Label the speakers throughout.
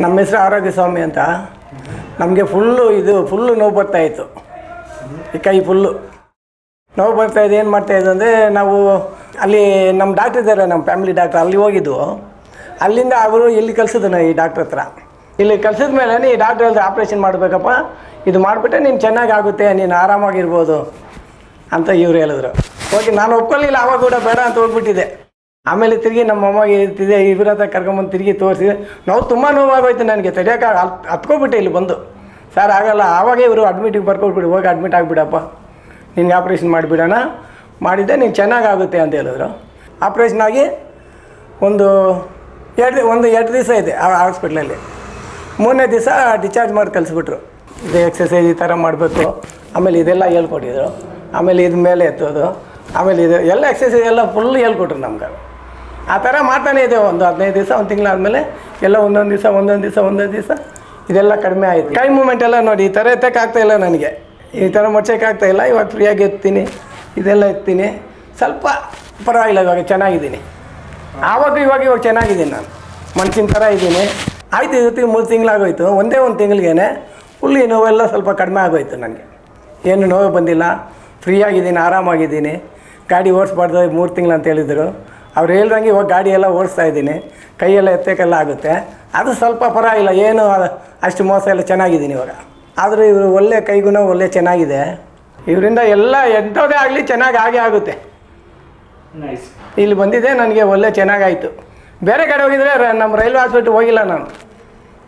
Speaker 1: ನಮ್ಮ ಹೆಸರು ಆರೋಗ್ಯ ಸ್ವಾಮಿ ಅಂತ. ನಮಗೆ ಫುಲ್ಲು ನೋವು ಬರ್ತಾಯಿತ್ತು. ಈ ಕೈ ಫುಲ್ಲು ನೋವು ಬರ್ತಾಯಿದ್ದು. ಏನು ಮಾಡ್ತಾಯಿದ್ದು ಅಂದರೆ ನಾವು ಅಲ್ಲಿ ನಮ್ಮ ಡಾಕ್ಟ್ರ್ ಇದ್ದಾರೆ, ನಮ್ಮ ಫ್ಯಾಮಿಲಿ ಡಾಕ್ಟ್ರ್, ಅಲ್ಲಿ ಹೋಗಿದ್ದು. ಅಲ್ಲಿಂದ ಅವರು ಇಲ್ಲಿ ಕಳ್ಸಿದ್ರು ಈ ಡಾಕ್ಟ್ರ್ ಹತ್ರ. ಇಲ್ಲಿ ಕಳ್ಸಿದ ಮೇಲೆ ಈ ಡಾಕ್ಟ್ರ್ ಹೇಳಿದ್ರೆ ಆಪ್ರೇಷನ್ ಮಾಡಬೇಕಪ್ಪ, ಇದು ಮಾಡಿಬಿಟ್ಟೆ ನೀನು ಚೆನ್ನಾಗಿ ಆಗುತ್ತೆ, ನೀನು ಆರಾಮಾಗಿರ್ಬೋದು ಅಂತ ಇವ್ರು ಹೇಳಿದ್ರು. ಹೋಗಿ ನಾನು ಒಪ್ಕೊಳ್ಳಿಲ್ಲ, ಆವಾಗ ಕೂಡ ಬೇಡ ಅಂತ ಹೋಗ್ಬಿಟ್ಟಿದ್ದೆ. ಆಮೇಲೆ ತಿರುಗಿ ನಮ್ಮ ಅಮ್ಮಗೆ ಇರ್ತಿದ್ದೆ, ಇವ್ರ ಹತ್ರ ಕರ್ಕೊಂಬಂದು ತಿರುಗಿ ತೋರಿಸಿದೆ. ನಾವು ತುಂಬ ನೋವಾಗೋಯ್ತು ನನಗೆ, ತಡೆಯೋಕೆ ಹತ್ಕೊಬಿಟ್ಟೆ ಇಲ್ಲಿ ಬಂದು. ಸರ್ ಆಗಲ್ಲ, ಆವಾಗೇ ಇವರು ಅಡ್ಮಿಟಿಗೆ ಬರ್ಕೊಟ್ಬಿಟ್ಟು ಹೋಗಿ ಅಡ್ಮಿಟ್ ಆಗಿಬಿಡಪ್ಪ, ನಿನ್ಗೆ ಆಪ್ರೇಷನ್ ಮಾಡಿಬಿಡೋಣ, ಮಾಡಿದ್ದೆ ನೀನು ಚೆನ್ನಾಗಾಗುತ್ತೆ ಅಂತ ಹೇಳಿದ್ರು. ಆಪ್ರೇಷನ್ ಆಗಿ ಒಂದು ಎರಡು ದಿವಸ ಇದೆ ಆ ಹಾಸ್ಪಿಟ್ಲಲ್ಲಿ. 3ನೇ ದಿವಸ ಡಿಸ್ಚಾರ್ಜ್ ಮಾಡಿ ಕಳಿಸ್ಬಿಟ್ರು. ಇದು ಎಕ್ಸಸೈಸ್ ಈ ಥರ ಮಾಡಬೇಕು, ಆಮೇಲೆ ಇದೆಲ್ಲ ಹೇಳ್ಕೊಟ್ಟಿದ್ರು. ಆಮೇಲೆ ಇದು ಮೇಲೆ ಎತ್ತೋದು, ಆಮೇಲೆ ಇದು ಎಲ್ಲ ಎಕ್ಸಸೈಸ್ ಎಲ್ಲ ಫುಲ್ ಹೇಳ್ಕೊಟ್ರು ನಮ್ಗೆ. ಆ ಥರ ಮಾಡ್ತಾನೇ ಇದೆ. ಒಂದು 15 ದಿವಸ, ಒಂದು ತಿಂಗಳಾದಮೇಲೆ ಎಲ್ಲ ಒಂದೊಂದು ದಿವಸ ಇದೆಲ್ಲ ಕಡಿಮೆ ಆಯಿತು. ಕೈ ಮೂಮೆಂಟ್ ಎಲ್ಲ ನೋಡಿ, ಈ ಥರ ಎತ್ತಕ್ಕಾಗ್ತಾಯಿಲ್ಲ ನನಗೆ, ಈ ಥರ ಮುಚ್ಚೋಕ್ಕಾಗ್ತಾಯಿಲ್ಲ. ಇವಾಗ ಫ್ರೀಯಾಗಿ ಎತ್ತೀನಿ, ಇದೆಲ್ಲ ಎತ್ತೀನಿ, ಸ್ವಲ್ಪ ಪರವಾಗಿಲ್ಲ, ಇವಾಗ ಚೆನ್ನಾಗಿದ್ದೀನಿ. ಇವಾಗ ಚೆನ್ನಾಗಿದ್ದೀನಿ, ನಾನು ಮನುಷ್ಯನ ಥರ ಇದ್ದೀನಿ. ಆಯಿತು, ಇವತ್ತಿಗೆ 3 ತಿಂಗಳಾಗೋಯ್ತು. ಒಂದೇ ಒಂದು ತಿಂಗಳಿಗೇ ಫುಲ್ ಈ ನೋವೆಲ್ಲ ಸ್ವಲ್ಪ ಕಡಿಮೆ ಆಗೋಯ್ತು. ನನಗೆ ಏನು ನೋವು ಬಂದಿಲ್ಲ, ಫ್ರೀಯಾಗಿದ್ದೀನಿ, ಆರಾಮಾಗಿದ್ದೀನಿ. ಗಾಡಿ ಓಡಿಸ್ಬಾರ್ದು 3 ತಿಂಗಳು ಅಂತ ಹೇಳಿದರು. ಅವ್ರು ಹೇಳ್ದಂಗೆ ಇವಾಗ ಗಾಡಿ ಎಲ್ಲ ಓಡಿಸ್ತಾ ಇದ್ದೀನಿ, ಕೈಯೆಲ್ಲ ಎತ್ತಕ್ಕೆಲ್ಲ ಆಗುತ್ತೆ. ಅದು ಸ್ವಲ್ಪ ಪರವಾಗಿಲ್ಲ, ಏನು ಅಷ್ಟು ಮೋಸ ಎಲ್ಲ ಚೆನ್ನಾಗಿದ್ದೀನಿ ಇವಾಗ. ಆದರೂ ಇವರು ಒಳ್ಳೆ ಕೈಗುಣ ಒಳ್ಳೆ ಚೆನ್ನಾಗಿದೆ. ಇವರಿಂದ ಎಲ್ಲ ಎಂಥದೇ ಆಗಲಿ ಚೆನ್ನಾಗಿ ಆಗೇ ಆಗುತ್ತೆ. ಇಲ್ಲಿ ಬಂದಿದ್ದೆ ನನಗೆ ಒಳ್ಳೆ ಚೆನ್ನಾಗಾಯಿತು. ಬೇರೆ ಕಡೆ ಹೋಗಿದ್ರೆ ನಮ್ಮ ರೈಲ್ವೆ ಹಾಸ್ಪಿಟ್ಲ್ ಹೋಗಿಲ್ಲ ನಾನು.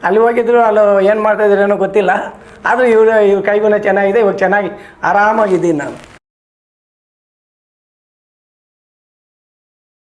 Speaker 1: ಅಲ್ಲಿ ಹೋಗಿದ್ರು, ಅಲ್ಲಿ ಏನು ಮಾಡ್ತಾಯಿದ್ರೇನೋ ಗೊತ್ತಿಲ್ಲ. ಆದರೂ ಇವ್ರ ಕೈಗುಣ ಚೆನ್ನಾಗಿದೆ. ಇವಾಗ ಚೆನ್ನಾಗಿ ಆರಾಮಾಗಿದ್ದೀನಿ ನಾನು.